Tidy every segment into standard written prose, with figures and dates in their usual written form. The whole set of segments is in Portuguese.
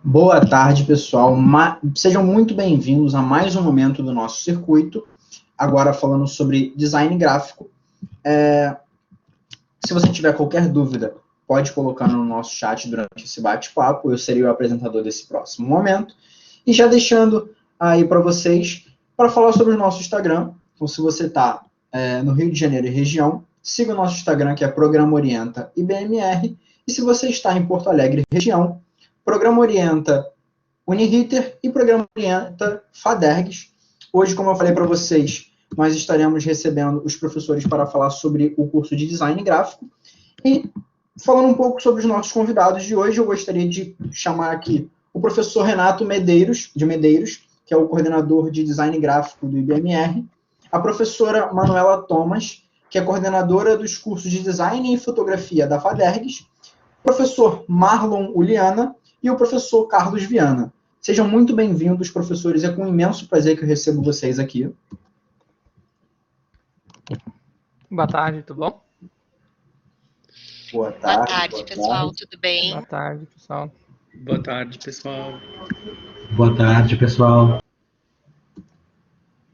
Boa tarde, pessoal. Sejam muito bem-vindos a mais um momento do nosso circuito. Agora falando sobre design gráfico. Se você tiver qualquer dúvida, pode colocar no nosso chat durante esse bate-papo. Eu serei o apresentador desse próximo momento. E já deixando aí para vocês, para falar sobre o nosso Instagram. Então, se você está no Rio de Janeiro e região, siga o nosso Instagram, que é Programa Orienta IBMR. E se você está em Porto Alegre região, Programa Orienta Uniriter e Programa Orienta FADERGS. Hoje, como eu falei para vocês, nós estaremos recebendo os professores para falar sobre o curso de Design Gráfico. E falando um pouco sobre os nossos convidados de hoje, eu gostaria de chamar aqui o professor Renato Medeiros, que é o coordenador de Design Gráfico do IBMR, a professora Manuela Thomas, que é coordenadora dos cursos de Design e Fotografia da FADERGS, o professor Marlon Uliana e o professor Carlos Viana. Sejam muito bem-vindos, professores. É com imenso prazer que eu recebo vocês aqui. Boa tarde, tudo bom? Boa tarde, pessoal, tudo bem? Boa tarde, pessoal. Boa tarde, pessoal. Boa tarde, pessoal.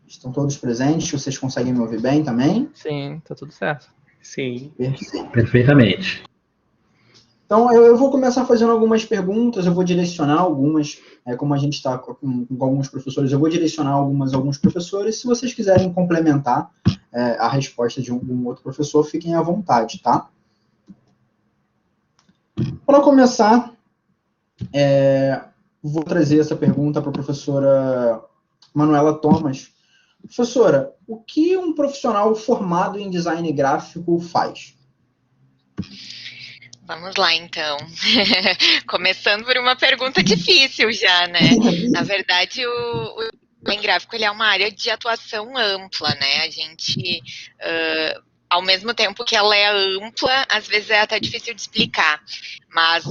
Estão todos presentes? Vocês conseguem me ouvir bem também? Sim, tá tudo certo. Sim. Perfeito. Perfeitamente. Então, eu vou começar fazendo algumas perguntas, eu vou direcionar algumas, como a gente está com alguns professores, eu vou direcionar alguns professores. Se vocês quiserem complementar a resposta de um outro professor, fiquem à vontade, tá? Para começar, vou trazer essa pergunta para a professora Manuela Thomas. Professora, o que um profissional formado em design gráfico faz? Vamos lá, então. Começando por uma pergunta difícil já, né? Na verdade, o design gráfico ele é uma área de atuação ampla, né? A gente, ao mesmo tempo que ela é ampla, às vezes é até difícil de explicar. Mas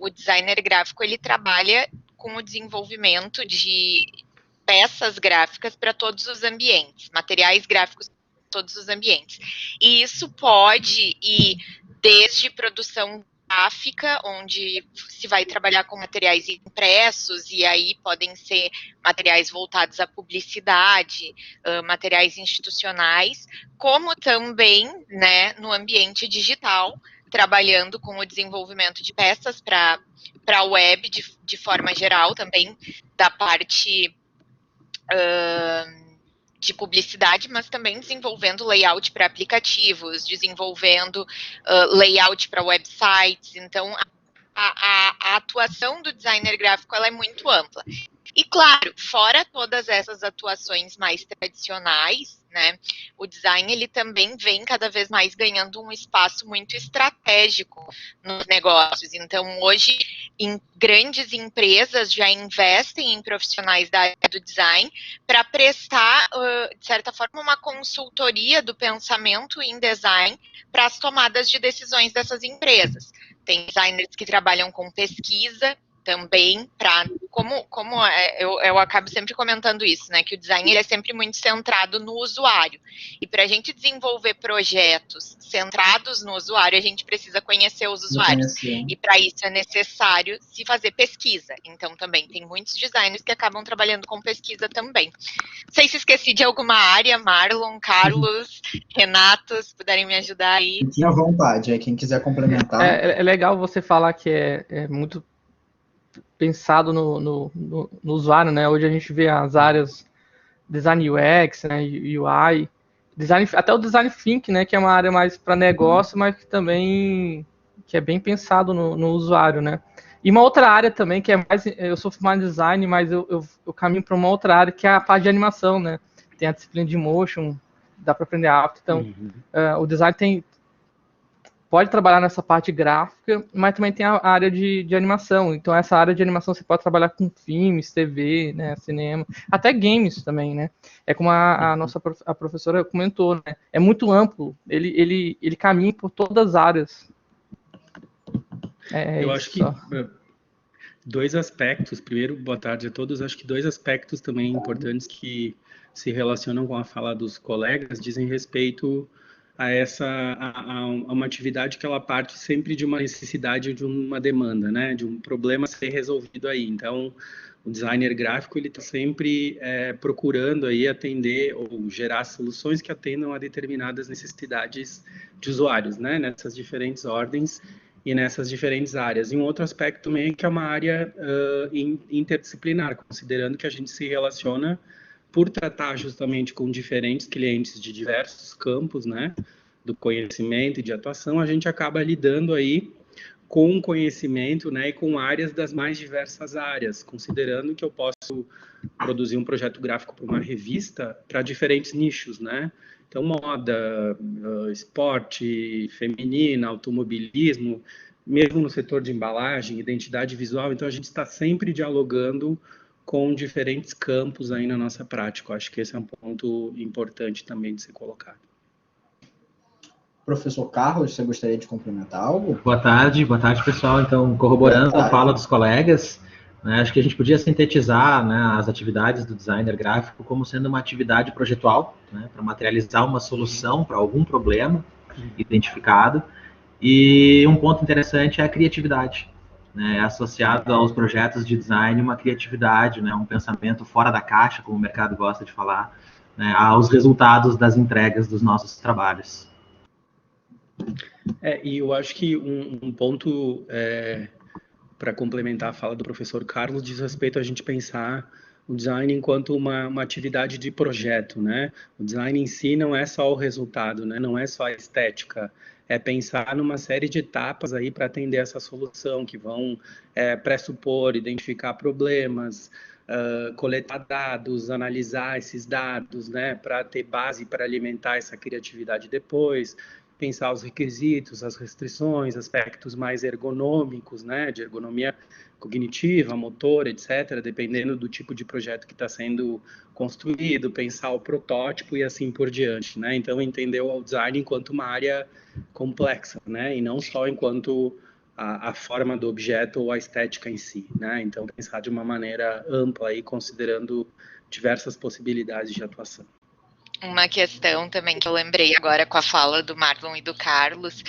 o designer gráfico, ele trabalha com o desenvolvimento de peças gráficas para todos os ambientes, materiais gráficos para todos os ambientes. E isso pode ir desde produção gráfica, onde se vai trabalhar com materiais impressos, e aí podem ser materiais voltados à publicidade, materiais institucionais, como também, né, no ambiente digital, trabalhando com o desenvolvimento de peças para a web de forma geral, também da parte de publicidade, mas também desenvolvendo layout para aplicativos, desenvolvendo layout para websites. Então, a atuação do designer gráfico ela é muito ampla. E, claro, fora todas essas atuações mais tradicionais, né, o design ele também vem cada vez mais ganhando um espaço muito estratégico nos negócios. Então, hoje, grandes empresas já investem em profissionais da área do design para prestar, de certa forma, uma consultoria do pensamento em design para as tomadas de decisões dessas empresas. Tem designers que trabalham com pesquisa também, eu acabo sempre comentando isso, né, que o design ele é sempre muito centrado no usuário, e para a gente desenvolver projetos centrados no usuário, a gente precisa conhecer os usuários, e para isso é necessário se fazer pesquisa. Então também tem muitos designers que acabam trabalhando com pesquisa também. Não sei se esqueci de alguma área, Marlon, Carlos, Renato, se puderem me ajudar aí. Fiquem à vontade, quem quiser complementar. É legal você falar que é muito pensado no usuário, né? Hoje a gente vê as áreas design UX, né, UI, design, até o design thinking, né, que é uma área mais para negócio, mas que também é bem pensado no usuário, né? E uma outra área também que é mais, eu sou formado em design, mas eu caminho para uma outra área que é a parte de animação, né? Tem a disciplina de motion, dá para aprender After, então o design pode trabalhar nessa parte gráfica, mas também tem a área de animação. Então, essa área de animação você pode trabalhar com filmes, TV, né, cinema, até games também, né? É como a nossa professora comentou, né? É muito amplo, ele caminha por todas as áreas. Eu acho que dois aspectos, primeiro, boa tarde a todos, acho que dois aspectos também importantes que se relacionam com a fala dos colegas dizem respeito a uma atividade que ela parte sempre de uma necessidade, de uma demanda, né? De um problema a ser resolvido aí. Então, o designer gráfico ele está sempre procurando aí atender ou gerar soluções que atendam a determinadas necessidades de usuários, né? Nessas diferentes ordens e nessas diferentes áreas. E um outro aspecto também é que é uma área interdisciplinar, considerando que a gente se relaciona por tratar justamente com diferentes clientes de diversos campos, né, do conhecimento e de atuação, a gente acaba lidando aí com conhecimento, né, e com áreas das mais diversas áreas, considerando que eu posso produzir um projeto gráfico para uma revista para diferentes nichos, né? Então, moda, esporte, feminina, automobilismo, mesmo no setor de embalagem, identidade visual. Então, a gente está sempre dialogando com diferentes campos aí na nossa prática. Eu acho que esse é um ponto importante também de ser colocado. Professor Carlos, você gostaria de complementar algo? Boa tarde, pessoal. Então, corroborando a fala dos colegas, né, acho que a gente podia sintetizar, né, as atividades do designer gráfico como sendo uma atividade projetual, né, para materializar uma solução para algum problema identificado. E um ponto interessante é a criatividade, né, associado aos projetos de design, uma criatividade, né, um pensamento fora da caixa, como o mercado gosta de falar, né, aos resultados das entregas dos nossos trabalhos. E eu acho que um ponto para complementar a fala do professor Carlos diz respeito a gente pensar o design enquanto uma atividade de projeto, né? O design em si não é só o resultado, né? Não é só a estética, é pensar numa série de etapas aí para atender essa solução, que vão pressupor, identificar problemas, coletar dados, analisar esses dados, né? Para ter base para alimentar essa criatividade depois, pensar os requisitos, as restrições, aspectos mais ergonômicos, né, de ergonomia cognitiva, motora, etc., dependendo do tipo de projeto que está sendo construído, pensar o protótipo e assim por diante, né? Então, entender o design enquanto uma área complexa, né, e não só enquanto a forma do objeto ou a estética em si, né? Então, pensar de uma maneira ampla aí, considerando diversas possibilidades de atuação. Uma questão também que eu lembrei agora com a fala do Marlon e do Carlos,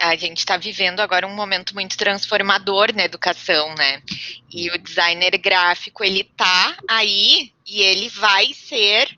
a gente está vivendo agora um momento muito transformador na educação, né? E o designer gráfico, ele tá aí e ele vai ser,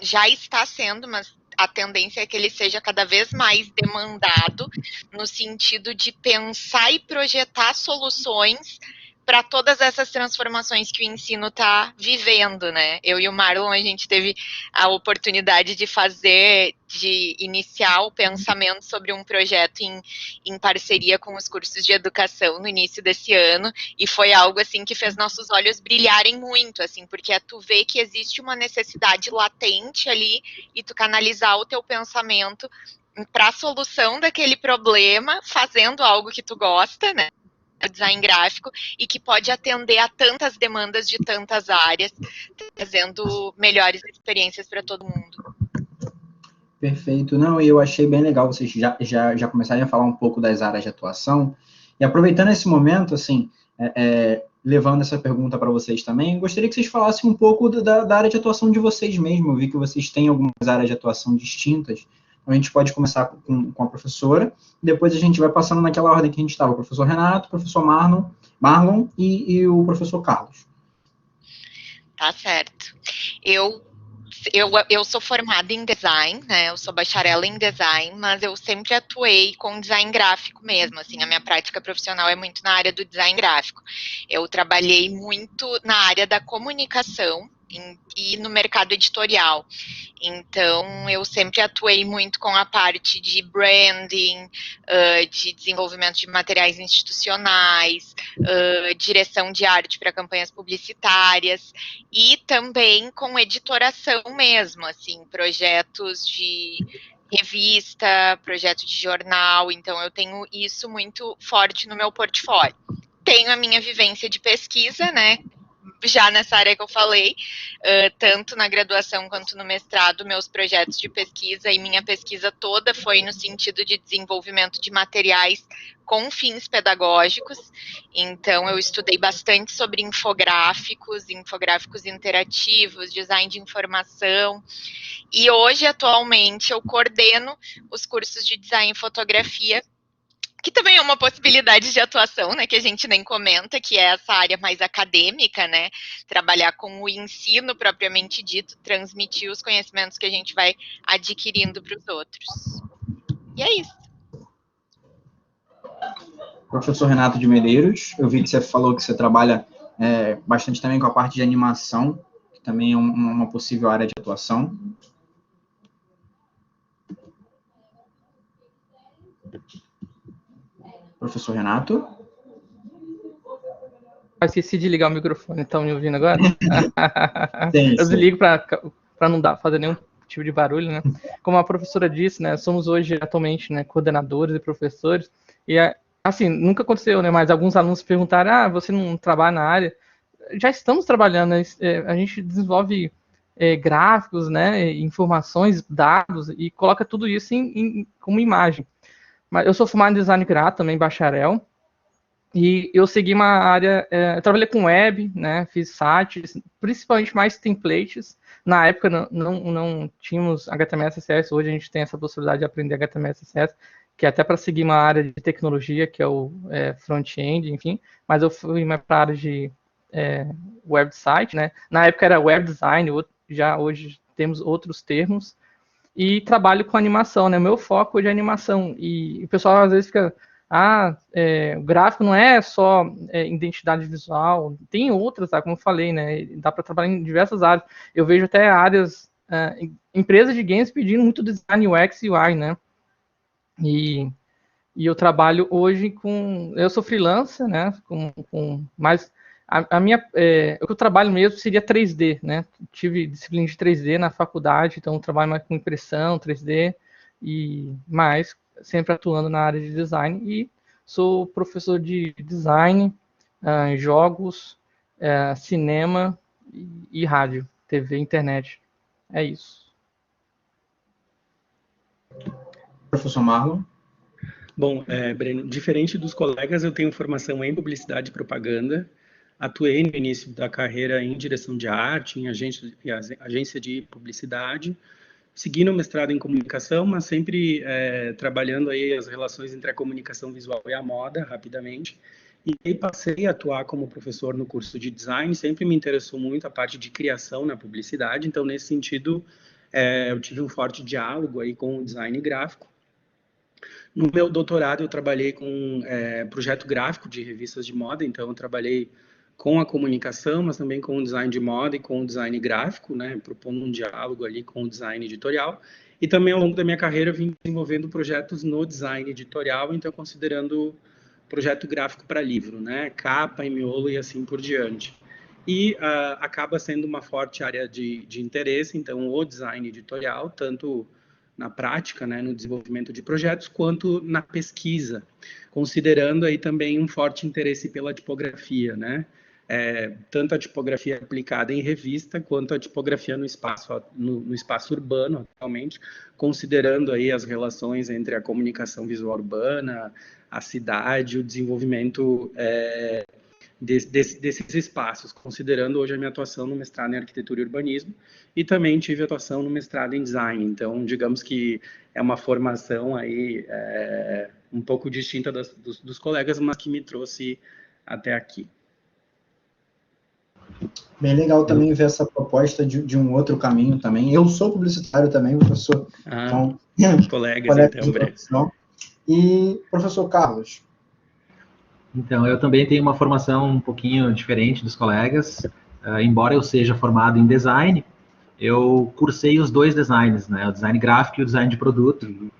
já está sendo, mas a tendência é que ele seja cada vez mais demandado no sentido de pensar e projetar soluções para todas essas transformações que o ensino está vivendo, né? Eu e o Marlon, a gente teve a oportunidade de iniciar o pensamento sobre um projeto em parceria com os cursos de educação no início desse ano, e foi algo, assim, que fez nossos olhos brilharem muito, assim, porque tu vê que existe uma necessidade latente ali, e tu canalizar o teu pensamento para a solução daquele problema, fazendo algo que tu gosta, né? Design gráfico, e que pode atender a tantas demandas de tantas áreas, trazendo melhores experiências para todo mundo. Perfeito. Não, e eu achei bem legal vocês já começarem a falar um pouco das áreas de atuação, e aproveitando esse momento, assim, levando essa pergunta para vocês também, gostaria que vocês falassem um pouco da área de atuação de vocês mesmo. Eu vi que vocês têm algumas áreas de atuação distintas. Então, a gente pode começar com a professora, e depois a gente vai passando naquela ordem que a gente estava, o professor Renato, o professor Marlon e o professor Carlos. Tá certo. Eu sou formada em design, né? Eu sou bacharel em design, mas eu sempre atuei com design gráfico mesmo. Assim, a minha prática profissional é muito na área do design gráfico. Eu trabalhei muito na área da comunicação e no mercado editorial. Então, eu sempre atuei muito com a parte de branding, de desenvolvimento de materiais institucionais, direção de arte para campanhas publicitárias, e também com editoração mesmo, assim, projetos de revista, projeto de jornal. Então, eu tenho isso muito forte no meu portfólio. Tenho a minha vivência de pesquisa, né, já nessa área que eu falei, tanto na graduação quanto no mestrado, meus projetos de pesquisa e minha pesquisa toda foi no sentido de desenvolvimento de materiais com fins pedagógicos. Então, eu estudei bastante sobre infográficos interativos, design de informação, e hoje, atualmente, eu coordeno os cursos de design e fotografia, que também é uma possibilidade de atuação, né, que a gente nem comenta, que é essa área mais acadêmica, né, trabalhar com o ensino propriamente dito, transmitir os conhecimentos que a gente vai adquirindo para os outros. E é isso. Professor Renato de Medeiros, eu vi que você falou que você trabalha bastante também com a parte de animação, que também é uma possível área de atuação. Professor Renato? Esqueci de ligar o microfone, estão me ouvindo agora? Sim, eu desligo para não fazer nenhum tipo de barulho, né? Como a professora disse, né, somos hoje, atualmente, né, coordenadores e professores, e, assim, nunca aconteceu, né, mas alguns alunos perguntaram, você não trabalha na área? Já estamos trabalhando, né, a gente desenvolve gráficos, né, informações, dados, e coloca tudo isso como imagem. Mas eu sou formado em design gráfico, também bacharel, e eu segui uma área, eu trabalhei com web, né, fiz sites, principalmente mais templates. Na época não tínhamos HTML e CSS, hoje a gente tem essa possibilidade de aprender HTML e CSS, que é até para seguir uma área de tecnologia, que é o front-end, enfim, mas eu fui mais para a área de website, né. Na época era web design, já hoje temos outros termos, e trabalho com animação, né? Meu foco hoje é animação. E o pessoal às vezes fica, o gráfico não é só identidade visual, tem outras, como eu falei, né? Dá para trabalhar em diversas áreas. Eu vejo até áreas, empresas de games pedindo muito design UX e UI, né? E eu trabalho hoje eu sou freelancer, né? Com mais o que eu trabalho mesmo seria 3D, né? Tive disciplina de 3D na faculdade, então eu trabalho mais com impressão, 3D, e mais sempre atuando na área de design, e sou professor de design, jogos, cinema e rádio, TV, internet. É isso. Professor Marlon? Bom, Breno, diferente dos colegas, eu tenho formação em publicidade e propaganda. Atuei no início da carreira em direção de arte, em agência de publicidade, segui no mestrado em comunicação, mas sempre trabalhando aí as relações entre a comunicação visual e a moda, rapidamente. E aí passei a atuar como professor no curso de design, sempre me interessou muito a parte de criação na publicidade, então, nesse sentido, eu tive um forte diálogo aí com o design gráfico. No meu doutorado, eu trabalhei com projeto gráfico de revistas de moda, então eu trabalhei com a comunicação, mas também com o design de moda e com o design gráfico, né, propondo um diálogo ali com o design editorial. E também, ao longo da minha carreira, vim desenvolvendo projetos no design editorial, então considerando projeto gráfico para livro, né, capa, miolo e assim por diante. E acaba sendo uma forte área de interesse, então, o design editorial, tanto na prática, né, no desenvolvimento de projetos, quanto na pesquisa, considerando aí também um forte interesse pela tipografia, né, tanto a tipografia aplicada em revista, quanto a tipografia no espaço urbano, atualmente, considerando aí as relações entre a comunicação visual urbana, a cidade, o desenvolvimento desses espaços, considerando hoje a minha atuação no mestrado em arquitetura e urbanismo, e também tive atuação no mestrado em design. Então, digamos que é uma formação aí um pouco distinta dos colegas, mas que me trouxe até aqui. Bem legal também ver essa proposta de um outro caminho também. Eu sou publicitário também, professor. Então, colegas então, Breno. E professor Carlos? Então, eu também tenho uma formação um pouquinho diferente dos colegas. Embora eu seja formado em design, eu cursei os dois designs, né? O design gráfico e o design de produto.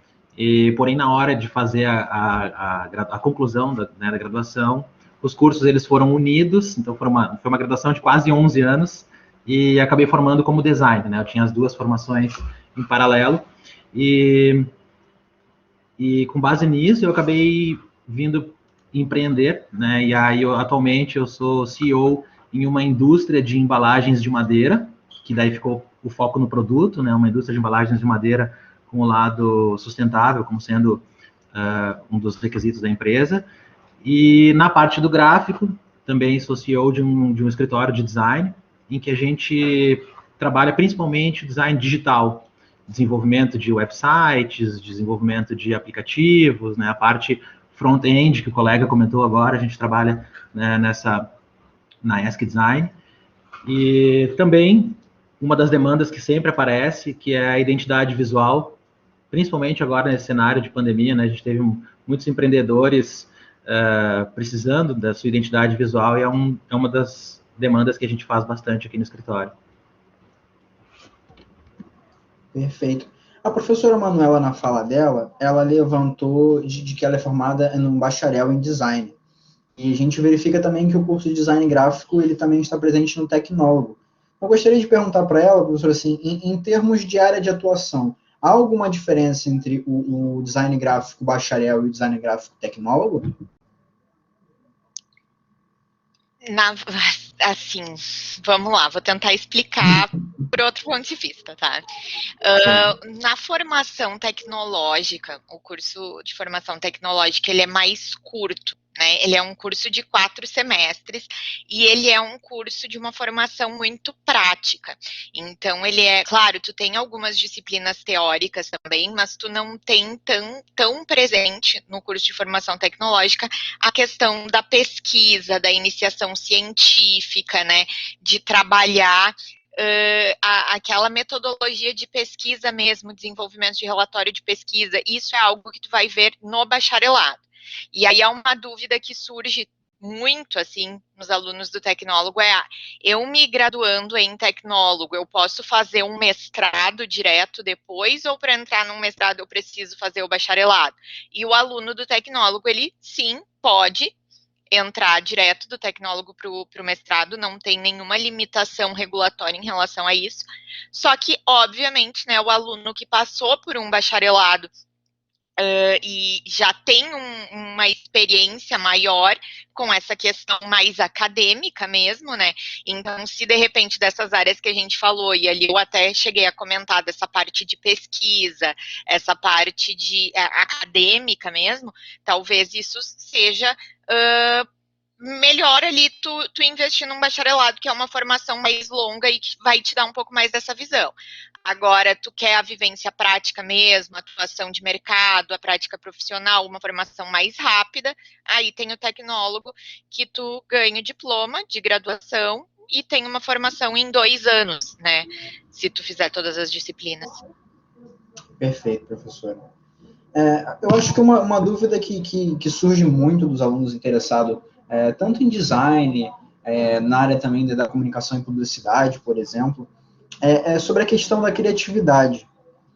Porém, na hora de fazer a conclusão da graduação, os cursos eles foram unidos, então foi uma graduação de quase 11 anos, e acabei formando como design, né? Eu tinha as duas formações em paralelo, e com base nisso eu acabei vindo empreender, né? E aí atualmente eu sou CEO em uma indústria de embalagens de madeira, que daí ficou o foco no produto, né, uma indústria de embalagens de madeira com o lado sustentável como sendo um dos requisitos da empresa. E na parte do gráfico, também sou CEO de um escritório de design, em que a gente trabalha principalmente design digital, desenvolvimento de websites, desenvolvimento de aplicativos, né, a parte front-end, que o colega comentou agora, a gente trabalha, né, na ESC Design. E também uma das demandas que sempre aparece, que é a identidade visual, principalmente agora nesse cenário de pandemia, né, a gente teve muitos empreendedores precisando da sua identidade visual, e é uma das demandas que a gente faz bastante aqui no escritório. Perfeito. A professora Manuela, na fala dela, ela levantou de que ela é formada em um bacharel em design. E a gente verifica também que o curso de design gráfico, ele também está presente no tecnólogo. Eu gostaria de perguntar para ela, professora, assim, em termos de área de atuação, há alguma diferença entre o design gráfico bacharel e o design gráfico tecnólogo? Assim, vamos lá, vou tentar explicar por outro ponto de vista, tá? Na formação tecnológica, o curso de formação tecnológica, ele é mais curto, né? Ele é um curso de 4 semestres e ele é um curso de uma formação muito prática. Então, ele é, claro, tu tem algumas disciplinas teóricas também, mas tu não tem tão presente no curso de formação tecnológica a questão da pesquisa, da iniciação científica, né? De trabalhar aquela metodologia de pesquisa mesmo, desenvolvimento de relatório de pesquisa. Isso é algo que tu vai ver no bacharelado. E aí é uma dúvida que surge muito, assim, nos alunos do tecnólogo, eu me graduando em tecnólogo, eu posso fazer um mestrado direto depois, ou para entrar num mestrado eu preciso fazer o bacharelado? E o aluno do tecnólogo, ele sim pode entrar direto do tecnólogo para o mestrado, não tem nenhuma limitação regulatória em relação a isso, só que, obviamente, né, o aluno que passou por um bacharelado e já tem uma experiência maior com essa questão mais acadêmica mesmo, né? Então, se de repente dessas áreas que a gente falou, e ali eu até cheguei a comentar dessa parte de pesquisa, essa parte de acadêmica mesmo, talvez isso seja melhor ali tu investir num bacharelado, que é uma formação mais longa e que vai te dar um pouco mais dessa visão. Agora, tu quer a vivência prática mesmo, a atuação de mercado, a prática profissional, uma formação mais rápida, aí tem o tecnólogo, que tu ganha o diploma de graduação e tem uma formação em 2 anos, né? Se tu fizer todas as disciplinas. Perfeito, professora. Eu acho que uma dúvida que surge muito dos alunos interessados, tanto em design, na área também da comunicação e publicidade, por exemplo, é sobre a questão da criatividade.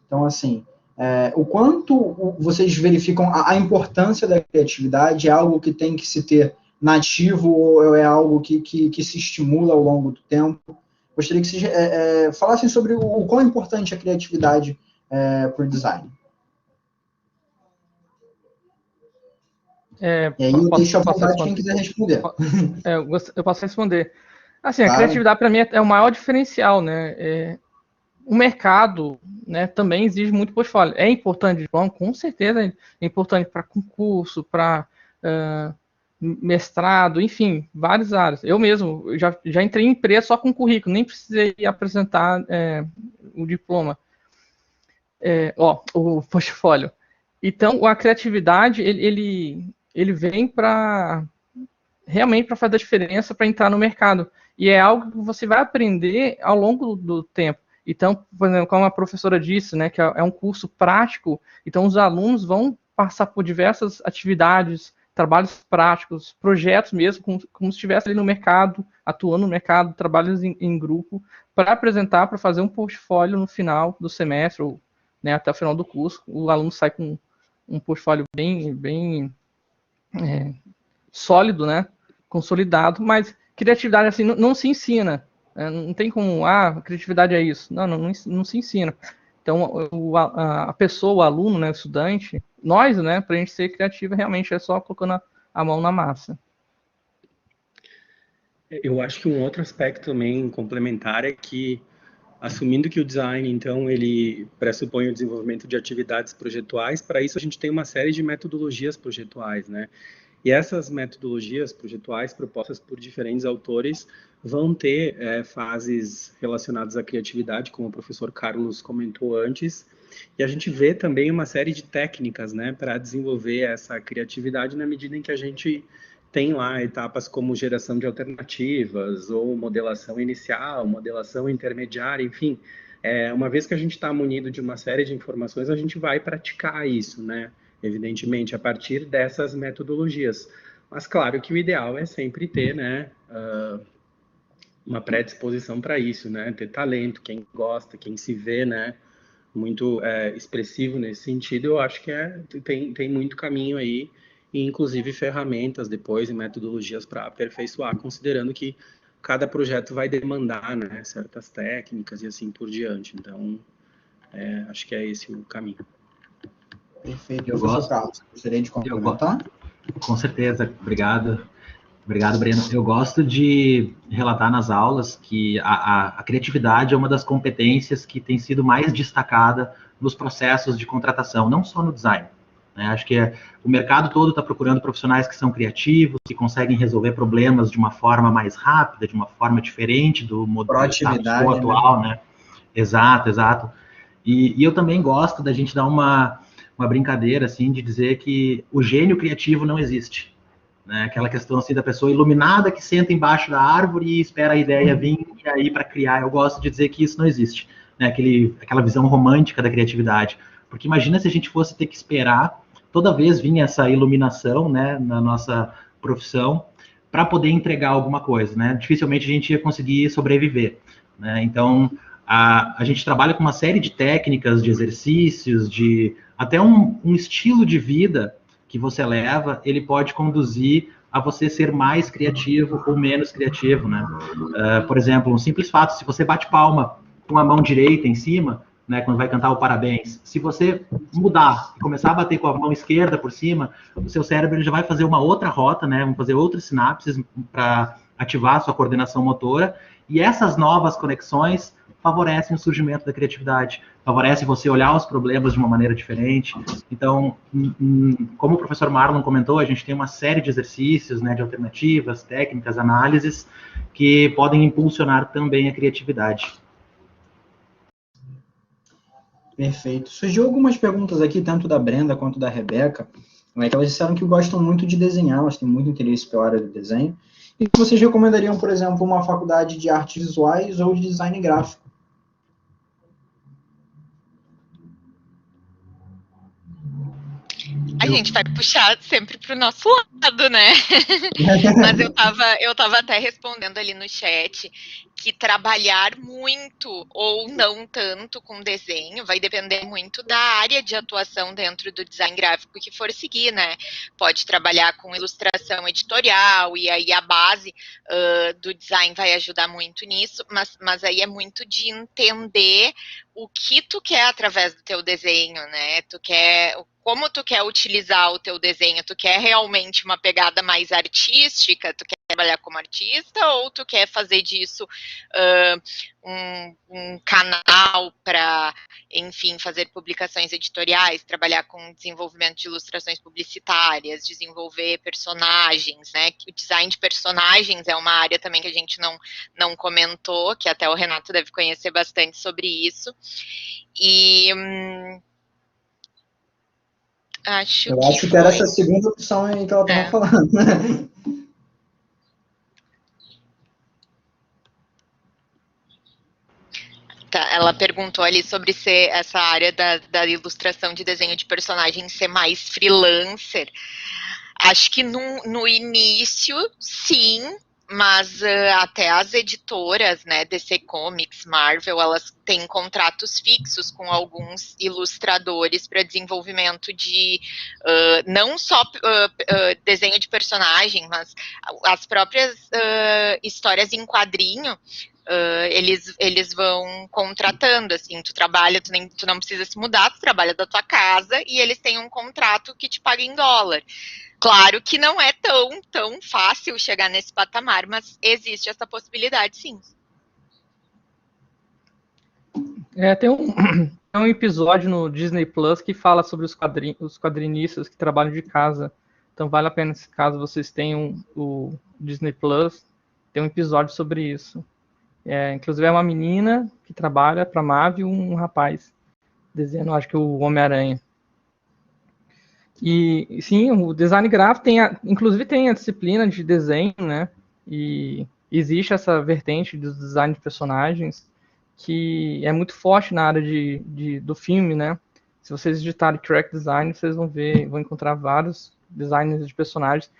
Então, assim, o quanto vocês verificam a importância da criatividade? É algo que tem que se ter nativo ou é algo que se estimula ao longo do tempo? Gostaria que vocês falassem sobre o quão importante é a criatividade para o design. E aí eu deixo à vontade quem quiser responder. Eu posso responder. Assim, Claro. A criatividade para mim é o maior diferencial, né? O mercado, né, também exige muito portfólio. É importante, bom, com certeza é importante para concurso, para mestrado, enfim, várias áreas. Eu mesmo já entrei em empresa só com currículo, nem precisei apresentar o diploma, o portfólio. Então, a criatividade, ele vem para realmente para fazer a diferença para entrar no mercado. E é algo que você vai aprender ao longo do tempo. Então, por exemplo, como a professora disse, né, que é um curso prático, então os alunos vão passar por diversas atividades, trabalhos práticos, projetos mesmo, como se estivesse ali no mercado, atuando no mercado, trabalhos em grupo, para apresentar, para fazer um portfólio no final do semestre, ou né, até o final do curso. O aluno sai com um portfólio bem sólido, né, consolidado, mas criatividade assim não se ensina. Não tem como, criatividade é isso. Não se ensina. Então, a pessoa, o aluno, né, o estudante, nós, né, para a gente ser criativo, realmente é só colocando a mão na massa. Eu acho que um outro aspecto também complementar é que, assumindo que o design, então, ele pressupõe o desenvolvimento de atividades projetuais, para isso a gente tem uma série de metodologias projetuais, né? E essas metodologias projetuais propostas por diferentes autores vão ter fases relacionadas à criatividade, como o professor Carlos comentou antes, e a gente vê também uma série de técnicas, né, para desenvolver essa criatividade na medida em que a gente tem lá etapas como geração de alternativas, ou modelação inicial, modelação intermediária, enfim. Uma vez que a gente está munido de uma série de informações, a gente vai praticar isso, né? Evidentemente, a partir dessas metodologias. Mas claro que o ideal é sempre ter, né, uma predisposição para isso, né? Ter talento, quem gosta, quem se vê, né, muito expressivo nesse sentido, eu acho que tem muito caminho aí, e inclusive ferramentas depois e metodologias para aperfeiçoar, considerando que cada projeto vai demandar, né, certas técnicas e assim por diante. Então, acho que é esse o caminho. Perfeito. Professor Carlos, gostaria de complementar? Com certeza, obrigado. Obrigado, Breno. Eu gosto de relatar nas aulas que a criatividade é uma das competências que tem sido mais destacada nos processos de contratação, não só no design, né? Acho que o mercado todo está procurando profissionais que são criativos, que conseguem resolver problemas de uma forma mais rápida, de uma forma diferente do modelo atual, né? Exato, exato. E eu também gosto da gente dar uma brincadeira, assim, de dizer que o gênio criativo não existe. Né? Aquela questão assim da pessoa iluminada que senta embaixo da árvore e espera a ideia vir e aí para criar. Eu gosto de dizer que isso não existe, né? Aquela visão romântica da criatividade. Porque imagina se a gente fosse ter que esperar toda vez vir essa iluminação, né, na nossa profissão para poder entregar alguma coisa, né? Dificilmente a gente ia conseguir sobreviver, né? Então a gente trabalha com uma série de técnicas, de exercícios, de até um estilo de vida que você leva, ele pode conduzir a você ser mais criativo ou menos criativo, né? Por exemplo, um simples fato, se você bate palma com a mão direita em cima, né, quando vai cantar o parabéns, se você mudar e começar a bater com a mão esquerda por cima, o seu cérebro ele já vai fazer uma outra rota, né, vão fazer outras sinapses para ativar a sua coordenação motora, e essas novas conexões favorecem o surgimento da criatividade, favorece você olhar os problemas de uma maneira diferente. Então, como o professor Marlon comentou, a gente tem uma série de exercícios, né, de alternativas, técnicas, análises, que podem impulsionar também a criatividade. Perfeito. Surgiu algumas perguntas aqui, tanto da Brenda quanto da Rebeca, né, que elas disseram que gostam muito de desenhar, elas têm muito interesse pela área do desenho, e que vocês recomendariam, por exemplo, uma faculdade de artes visuais ou de design gráfico? A gente vai puxar sempre para o nosso lado, né? Mas eu tava até respondendo ali no chat que trabalhar muito ou não tanto com desenho vai depender muito da área de atuação dentro do design gráfico que for seguir, né? Pode trabalhar com ilustração editorial e aí a base do design vai ajudar muito nisso, mas aí é muito de entender o que tu quer através do teu desenho, né? Como tu quer utilizar o teu desenho? Tu quer realmente uma pegada mais artística? Tu quer trabalhar como artista? Ou tu quer fazer disso um canal para, enfim, fazer publicações editoriais, trabalhar com desenvolvimento de ilustrações publicitárias, desenvolver personagens, né? O design de personagens é uma área também que a gente não comentou, que até o Renato deve conhecer bastante sobre isso. E acho que era essa segunda opção aí que ela estava falando. Tá, ela perguntou ali sobre ser essa área da ilustração de desenho de personagem ser mais freelancer. Acho que no início, sim, mas até as editoras, né, DC Comics, Marvel, elas têm contratos fixos com alguns ilustradores para desenvolvimento de não só desenho de personagem, mas as próprias histórias em quadrinho. eles vão contratando, assim, tu trabalha, tu não precisa se mudar, tu trabalha da tua casa e eles têm um contrato que te paga em dólar. Claro que não é tão fácil chegar nesse patamar, mas existe essa possibilidade, sim. Tem um episódio no Disney Plus que fala sobre os quadrinistas que trabalham de casa. Então vale a pena, se caso vocês tenham o Disney Plus, tem um episódio sobre isso. Inclusive é uma menina que trabalha para a Marvel e um rapaz desenhando, acho que o Homem-Aranha. E sim, o design gráfico inclusive tem a disciplina de desenho, né? E existe essa vertente do design de personagens que é muito forte na área do filme, né? Se vocês digitarem track design, vocês vão encontrar vários designers de personagens.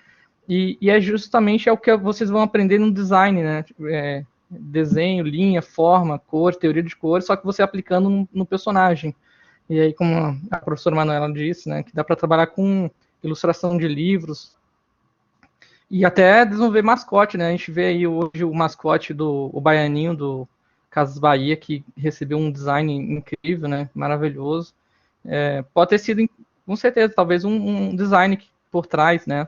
E é justamente o que vocês vão aprender no design, né? Desenho, linha, forma, cor, teoria de cor, só que você aplicando no personagem. E aí, como a professora Manuela disse, né, que dá para trabalhar com ilustração de livros e até desenvolver mascote, né? A gente vê aí hoje o mascote o Baianinho do Casas Bahia, que recebeu um design incrível, né? Maravilhoso. Pode ter sido, com certeza, talvez um design por trás, né?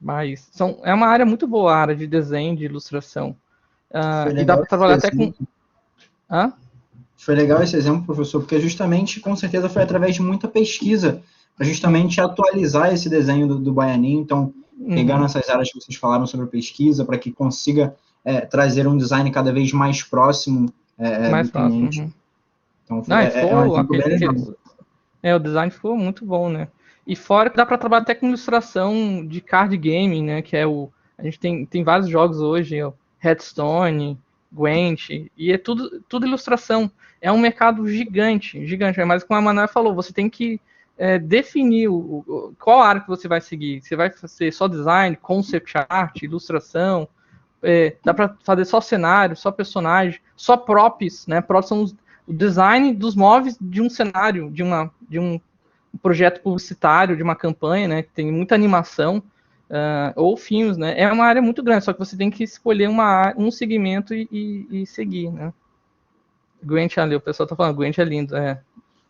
Mas é uma área muito boa, a área de desenho, de ilustração. E dá para trabalhar até com... Foi legal esse exemplo, professor, porque justamente, com certeza, foi através de muita pesquisa para justamente atualizar esse desenho do Baianinho. Então, pegando essas áreas que vocês falaram sobre pesquisa, para que consiga trazer um design cada vez mais próximo do cliente. Então, um exemplo bem legal. O design ficou muito bom, né? E fora que dá para trabalhar até com ilustração de card game, né? Que a gente tem vários jogos hoje, Hearthstone, Gwent, e é tudo ilustração. É um mercado gigante, mas como a Manuela falou, você tem que definir qual área que você vai seguir. Você vai ser só design, concept art, ilustração, dá para fazer só cenário, só personagem, só props, né? Props são o design dos móveis de um cenário, de um projeto publicitário, de uma campanha, né? Que tem muita animação, ou filmes, né? É uma área muito grande, só que você tem que escolher um segmento e seguir, né? Gwent ali, o pessoal tá falando, Gwent é lindo,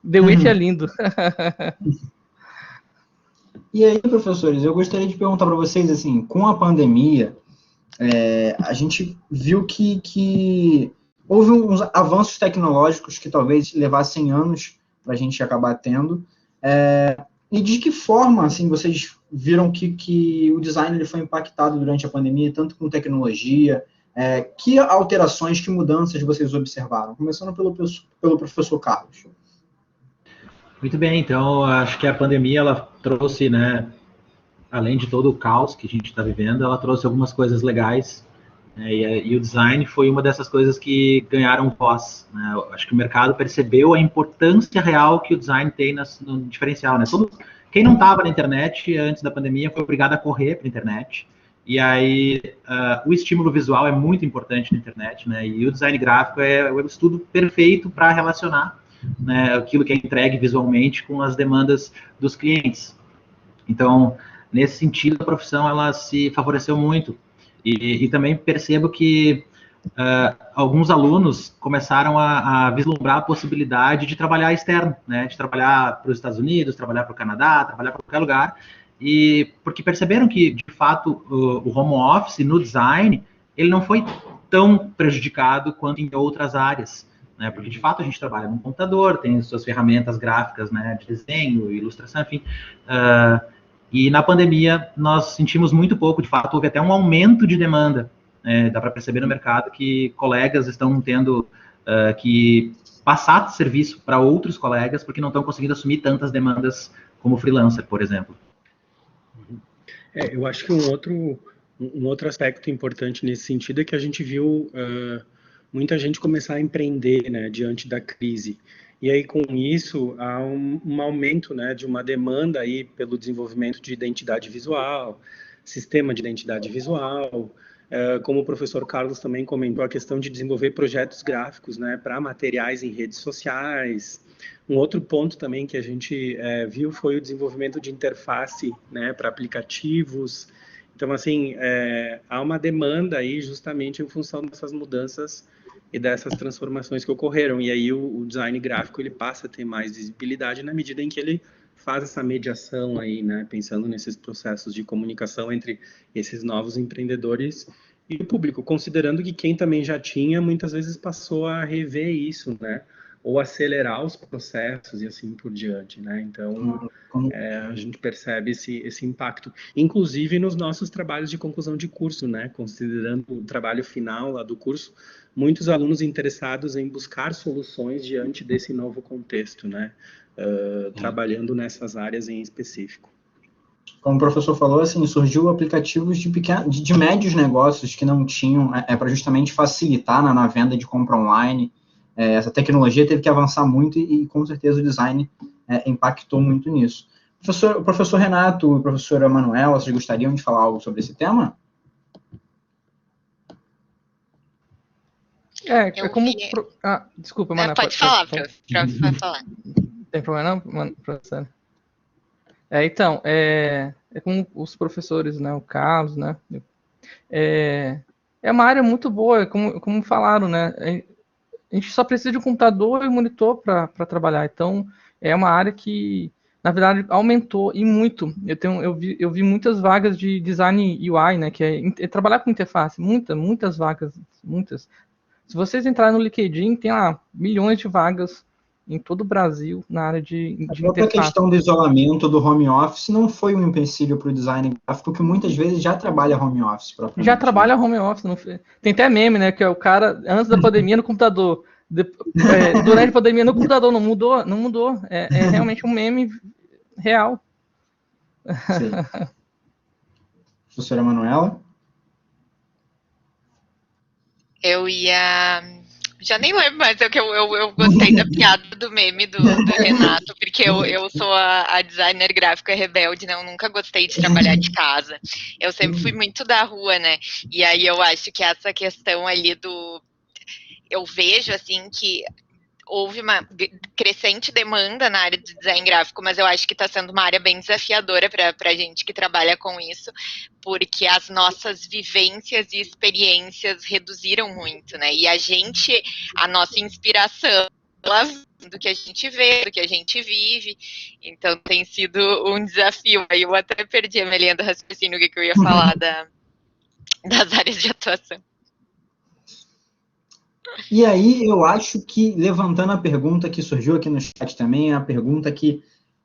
The Witch é lindo. E aí, professores, eu gostaria de perguntar para vocês, assim, com a pandemia, a gente viu que houve uns avanços tecnológicos que talvez levassem anos para a gente acabar tendo. E de que forma, assim, vocês viram que o design ele foi impactado durante a pandemia, tanto com tecnologia, que alterações, que mudanças vocês observaram? Começando pelo professor Carlos. Muito bem, então, acho que a pandemia, ela trouxe, né, além de todo o caos que a gente está vivendo, ela trouxe algumas coisas legais, né, e o design foi uma dessas coisas que ganharam voz, né? Acho que o mercado percebeu a importância real que o design tem no diferencial, né? Quem não estava na internet antes da pandemia foi obrigado a correr para a internet, e aí o estímulo visual é muito importante na internet, né? E o design gráfico é o estudo perfeito para relacionar, né, aquilo que é entregue visualmente com as demandas dos clientes. Então, nesse sentido, a profissão ela se favoreceu muito. E também percebo que alguns alunos começaram a vislumbrar a possibilidade de trabalhar externo, né, de trabalhar para os Estados Unidos, trabalhar para o Canadá, trabalhar para qualquer lugar, e porque perceberam que, de fato, o home office no design, ele não foi tão prejudicado quanto em outras áreas, né, porque, de fato, a gente trabalha no computador, tem suas ferramentas gráficas, né, de desenho, ilustração, enfim. E na pandemia, nós sentimos muito pouco, de fato, houve até um aumento de demanda. Dá para perceber no mercado que colegas estão tendo que passar serviço para outros colegas porque não estão conseguindo assumir tantas demandas como freelancer, por exemplo. Eu acho que um outro aspecto importante nesse sentido é que a gente viu muita gente começar a empreender, né, diante da crise. E aí, com isso, há um aumento, né, de uma demanda aí pelo desenvolvimento de identidade visual, sistema de identidade visual, como o professor Carlos também comentou, a questão de desenvolver projetos gráficos, né, para materiais em redes sociais. Um outro ponto também que a gente viu foi o desenvolvimento de interface, né, para aplicativos. Então, assim, há uma demanda aí justamente em função dessas mudanças e dessas transformações que ocorreram. E aí o design gráfico ele passa a ter mais visibilidade na medida em que ele faz essa mediação aí, né, pensando nesses processos de comunicação entre esses novos empreendedores e o público, considerando que quem também já tinha, muitas vezes passou a rever isso, né, ou acelerar os processos e assim por diante, né, então a gente percebe esse impacto, inclusive nos nossos trabalhos de conclusão de curso, né, considerando o trabalho final lá do curso, muitos alunos interessados em buscar soluções diante desse novo contexto, né, trabalhando nessas áreas em específico. Como o professor falou, assim, surgiu aplicativos de médios negócios que não tinham, para justamente facilitar na venda de compra online. Essa tecnologia teve que avançar muito e com certeza o design impactou muito nisso. Professor Renato e professora Manuela, vocês gostariam de falar algo sobre esse tema? Desculpa, Manuela. Pode falar, prof. Vai falar. Não tem problema não, professor? Então, é com os professores, né, o Carlos, né, é uma área muito boa, como falaram, né, a gente só precisa de um computador e monitor para trabalhar, então é uma área que, na verdade, aumentou e muito. Eu vi muitas vagas de design UI, né, que é trabalhar com interface, muitas vagas, muitas. Se vocês entrarem no LinkedIn, tem lá milhões de vagas em todo o Brasil na área de interface. A questão do isolamento do home office não foi um empecilho para o design gráfico, que muitas vezes já trabalha home office. Já trabalha home office. Tem até meme, né, que é o cara, antes da pandemia, no computador. Durante a pandemia, no computador. Não mudou. É realmente um meme real. Sim. Professora Manuela? Já nem lembro, mas eu gostei da piada do meme do Renato, porque eu sou a designer gráfica rebelde, né? Eu nunca gostei de trabalhar de casa. Eu sempre fui muito da rua, né? E aí eu acho que essa questão ali eu vejo, assim, que houve uma crescente demanda na área de design gráfico, mas eu acho que está sendo uma área bem desafiadora para a gente que trabalha com isso, porque as nossas vivências e experiências reduziram muito, né? E a nossa inspiração, do que a gente vê, do que a gente vive, então tem sido um desafio. Aí eu até perdi a minha linha do raciocínio, o que eu ia falar das áreas de atuação. E aí, eu acho que, levantando a pergunta que surgiu aqui no chat também, é a pergunta que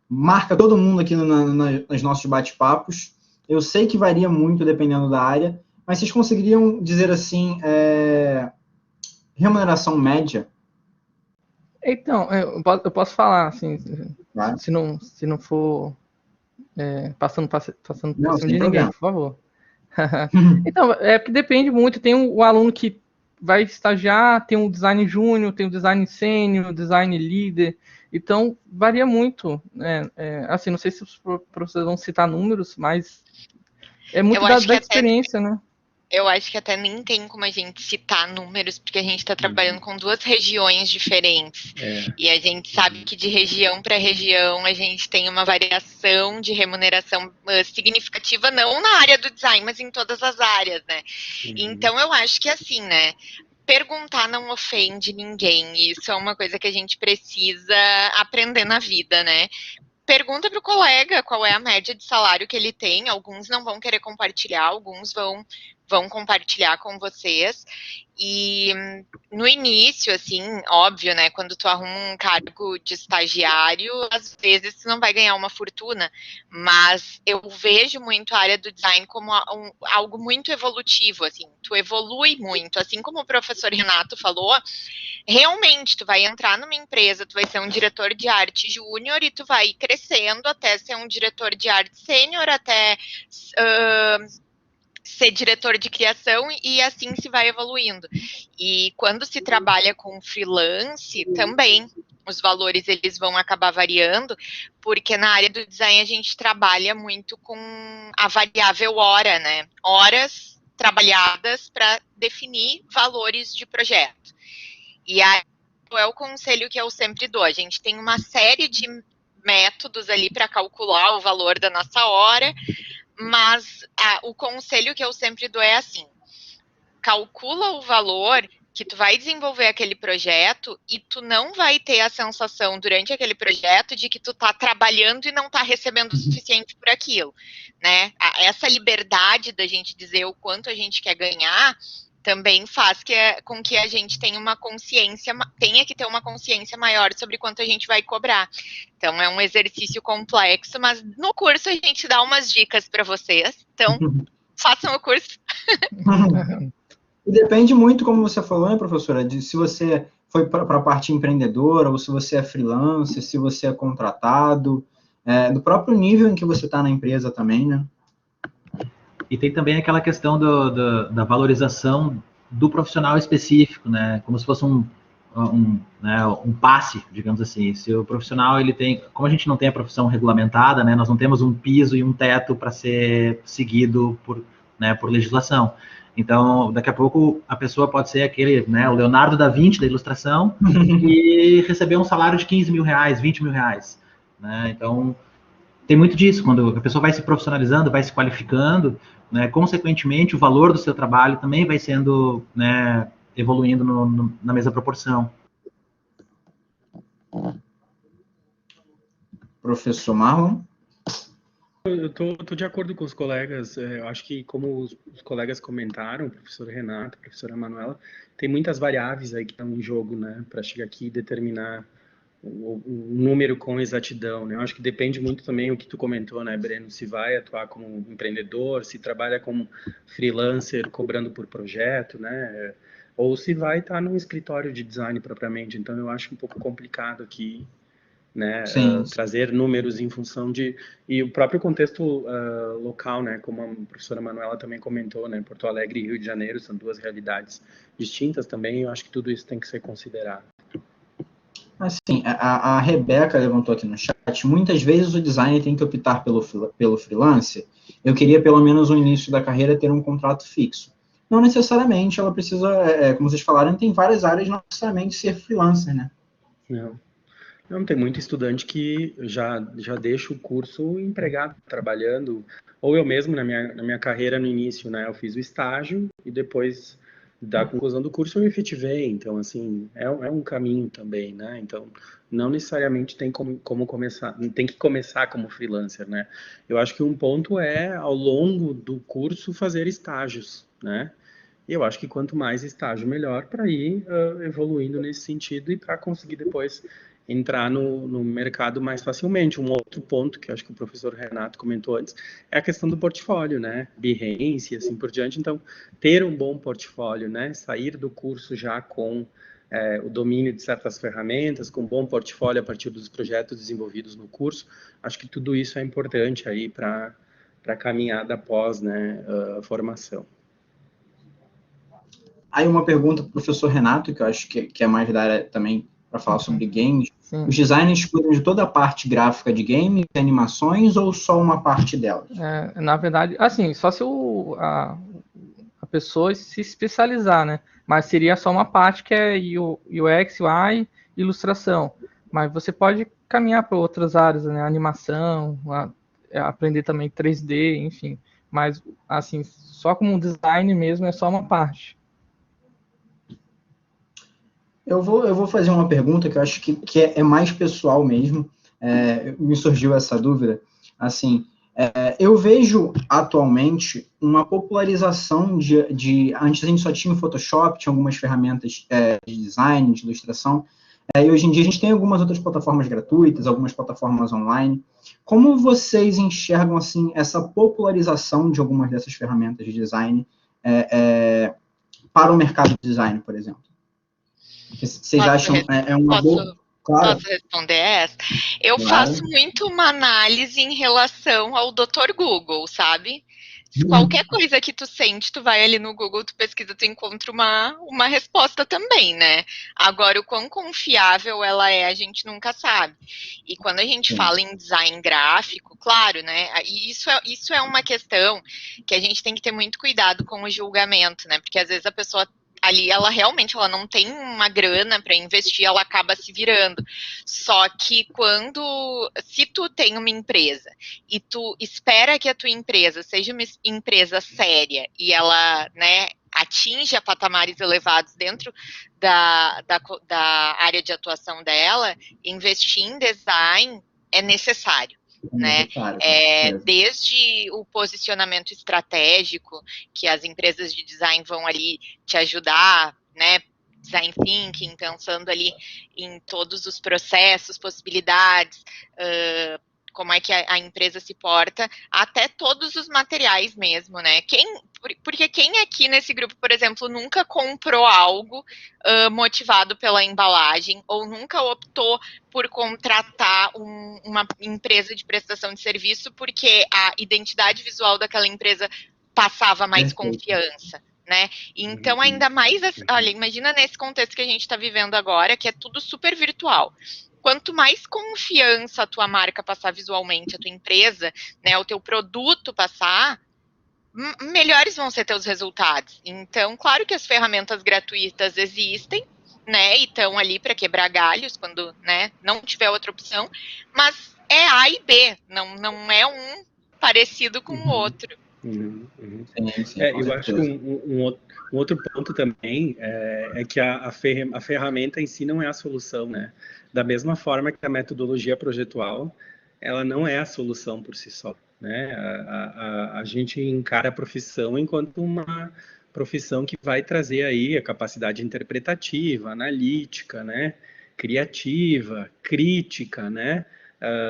marca todo mundo aqui nos nossos bate-papos. Eu sei que varia muito dependendo da área, mas vocês conseguiriam dizer assim, remuneração média? Então, eu posso falar, assim, se não for passando por cima de ninguém, por favor. Então, porque depende muito. Tem o aluno que vai estagiar, tem um design júnior, tem um design sênior, design líder. Então, varia muito. Assim, não sei se os professores vão citar números, mas é muito da experiência, né? Eu acho que até nem tem como a gente citar números, porque a gente está trabalhando com duas regiões diferentes. E a gente sabe que de região para região a gente tem uma variação de remuneração significativa, não na área do design, mas em todas as áreas, né? Então eu acho que assim, né? Perguntar não ofende ninguém. Isso é uma coisa que a gente precisa aprender na vida, né? Pergunta para o colega qual é a média de salário que ele tem. Alguns não vão querer compartilhar, alguns vão compartilhar com vocês. E no início, assim, óbvio, né? Quando tu arruma um cargo de estagiário, às vezes tu não vai ganhar uma fortuna. Mas eu vejo muito a área do design como algo muito evolutivo, assim. Tu evolui muito, assim como o professor Renato falou. Realmente, tu vai entrar numa empresa, tu vai ser um diretor de arte júnior e tu vai ir crescendo até ser um diretor de arte sênior, até ser diretor de criação, e assim se vai evoluindo. E quando se trabalha com freelance, também os valores eles vão acabar variando, porque na área do design a gente trabalha muito com a variável hora, né? Horas trabalhadas para definir valores de projeto. E aí é o conselho que eu sempre dou. A gente tem uma série de métodos ali para calcular o valor da nossa hora, Mas o conselho que eu sempre dou é assim, calcula o valor que tu vai desenvolver aquele projeto e tu não vai ter a sensação durante aquele projeto de que tu tá trabalhando e não tá recebendo o suficiente por aquilo, né? Essa liberdade da gente dizer o quanto a gente quer ganhar também faz com que a gente tenha que ter uma consciência maior sobre quanto a gente vai cobrar. Então é um exercício complexo, mas no curso a gente dá umas dicas para vocês. Então, façam o curso. E depende muito, como você falou, né, professora, de se você foi para a parte empreendedora, ou se você é freelancer, se você é contratado, do próprio nível em que você está na empresa também, né? E tem também aquela questão da valorização do profissional específico, né? Como se fosse um passe, digamos assim. Se o profissional, ele tem... Como a gente não tem a profissão regulamentada, né? Nós não temos um piso e um teto para ser seguido por legislação. Então, daqui a pouco, a pessoa pode ser aquele, né, o Leonardo da Vinci da ilustração e receber um salário de 15 mil reais, 20 mil reais. Né? Então, tem muito disso. Quando a pessoa vai se profissionalizando, vai se qualificando, né, consequentemente, o valor do seu trabalho também vai sendo, né, evoluindo na mesma proporção. Professor Marlon? Eu tô de acordo com os colegas. Eu acho que, como os colegas comentaram, o professor Renato, a professora Manuela, tem muitas variáveis aí que estão em jogo, né, para chegar aqui e determinar o número com exatidão, né? Eu acho que depende muito também o que tu comentou, né, Breno? Se vai atuar como empreendedor, se trabalha como freelancer, cobrando por projeto, né? Ou se vai estar num escritório de design propriamente. Então, eu acho um pouco complicado aqui, né, trazer números em função e o próprio contexto local, né, como a professora Manuela também comentou, né, Porto Alegre e Rio de Janeiro são duas realidades distintas também, eu acho que tudo isso tem que ser considerado. Assim, a Rebeca levantou aqui no chat, muitas vezes o designer tem que optar pelo freelancer. Eu queria, pelo menos no início da carreira, ter um contrato fixo. Não necessariamente, ela precisa, como vocês falaram, tem várias áreas, não necessariamente ser freelancer, né? Não, tem muito estudante que já deixa o curso empregado, trabalhando, ou eu mesmo, na minha carreira no início, né, eu fiz o estágio e depois da conclusão do curso eu efetivei, então, assim, é um caminho também, né, então, não necessariamente tem como começar, tem que começar como freelancer, né, eu acho que um ponto é, ao longo do curso, fazer estágios, né, e eu acho que quanto mais estágio, melhor para ir evoluindo nesse sentido e para conseguir depois entrar no mercado mais facilmente. Um outro ponto que eu acho que o professor Renato comentou antes é a questão do portfólio, né? Behance e assim por diante. Então, ter um bom portfólio, né? Sair do curso já com o domínio de certas ferramentas, com um bom portfólio a partir dos projetos desenvolvidos no curso. Acho que tudo isso é importante aí para a caminhada após, né, a formação. Aí uma pergunta para o professor Renato, que eu acho que é mais da área também para falar sobre games. Sim. Os designers cuidam de toda a parte gráfica de games, animações, ou só uma parte delas? Na verdade, assim, só se a pessoa se especializar, né? Mas seria só uma parte que é UX, UI, ilustração. Mas você pode caminhar para outras áreas, né? Animação, aprender também 3D, enfim. Mas, assim, só como design mesmo é só uma parte. Eu vou fazer uma pergunta que eu acho que é mais pessoal mesmo. Me surgiu essa dúvida. Assim, eu vejo atualmente uma popularização antes a gente só tinha o Photoshop, tinha algumas ferramentas de design, de ilustração, e hoje em dia a gente tem algumas outras plataformas gratuitas, algumas plataformas online. Como vocês enxergam assim essa popularização de algumas dessas ferramentas de design para o mercado de design, por exemplo? Vocês acham uma boa? Claro. Posso responder essa? Eu Claro. faço muito uma análise em relação ao Dr. Google, sabe? Qualquer coisa que tu sente, tu vai ali no Google, tu pesquisa, tu encontra uma resposta também, né? Agora, o quão confiável ela é, a gente nunca sabe. E quando a gente fala em design gráfico, claro, né? Isso é uma questão que a gente tem que ter muito cuidado com o julgamento, né? Porque às vezes a pessoa ali ela realmente ela não tem uma grana para investir, ela acaba se virando. Só que se tu tem uma empresa e tu espera que a tua empresa seja uma empresa séria e ela, né, atinja patamares elevados dentro da área de atuação dela, investir em design é necessário. Né? Desde o posicionamento estratégico, que as empresas de design vão ali te ajudar, né? Design thinking, pensando ali em todos os processos, possibilidades, como é que a empresa se porta, até todos os materiais mesmo, né? Porque quem aqui nesse grupo, por exemplo, nunca comprou algo motivado pela embalagem ou nunca optou por contratar uma empresa de prestação de serviço porque a identidade visual daquela empresa passava mais confiança, né? Então, ainda mais, olha, imagina nesse contexto que a gente está vivendo agora, que é tudo super virtual. Quanto mais confiança a tua marca passar visualmente, a tua empresa, né, o teu produto passar, melhores vão ser teus resultados. Então, claro que as ferramentas gratuitas existem, né, e estão ali para quebrar galhos quando, né, não tiver outra opção, mas é A e B, não é um parecido com o outro. Sim, eu acho que um outro ponto também é que a ferramenta em si não é a solução, né? Da mesma forma que a metodologia projetual, ela não é a solução por si só, né? A gente encara a profissão enquanto uma profissão que vai trazer aí a capacidade interpretativa, analítica, né? Criativa, crítica, né?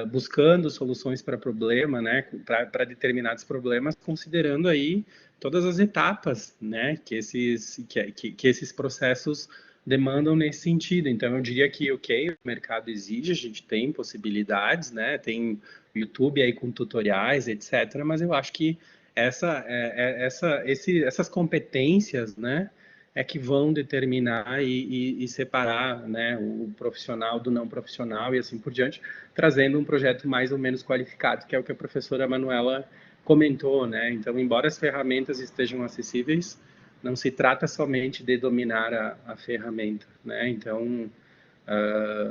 Buscando soluções para problema, né? Para determinados problemas, considerando aí todas as etapas, né? Que esses processos demandam nesse sentido. Então, eu diria que, o mercado exige, a gente tem possibilidades, né? Tem YouTube aí com tutoriais, etc. Mas eu acho que essas competências, né? É que vão determinar e separar, né, o profissional do não profissional e assim por diante, trazendo um projeto mais ou menos qualificado, que é o que a professora Manuela comentou, né? Então, embora as ferramentas estejam acessíveis, não se trata somente de dominar a ferramenta, né? Então,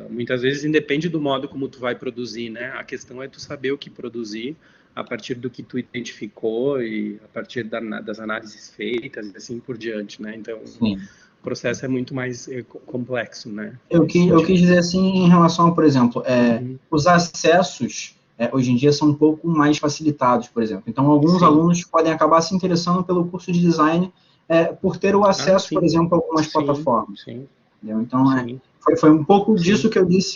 muitas vezes independe do modo como tu vai produzir, né? A questão é tu saber o que produzir a partir do que tu identificou e a partir das análises feitas e assim por diante, né? Então, o processo é muito mais complexo, né? Eu quis dizer assim em relação a, por exemplo, os acessos hoje em dia são um pouco mais facilitados, por exemplo. Então, alguns alunos podem acabar se interessando pelo curso de design por ter o acesso, por exemplo, a algumas plataformas. Entendeu? Então, foi um pouco disso que eu disse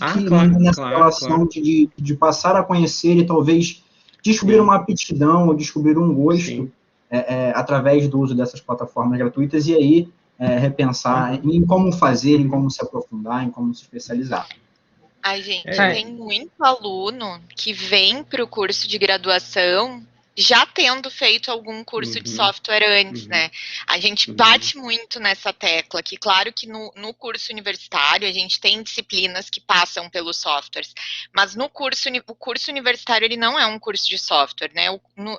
nessa relação de passar a conhecer e talvez descobrir uma aptidão ou descobrir um gosto através do uso dessas plataformas gratuitas e aí repensar em como fazer, em como se aprofundar, em como se especializar. Ai, gente, tem muito aluno que vem para o curso de graduação já tendo feito algum curso de software antes, né? A gente bate muito nessa tecla, que claro que no curso universitário a gente tem disciplinas que passam pelos softwares, mas o curso universitário ele não é um curso de software, né?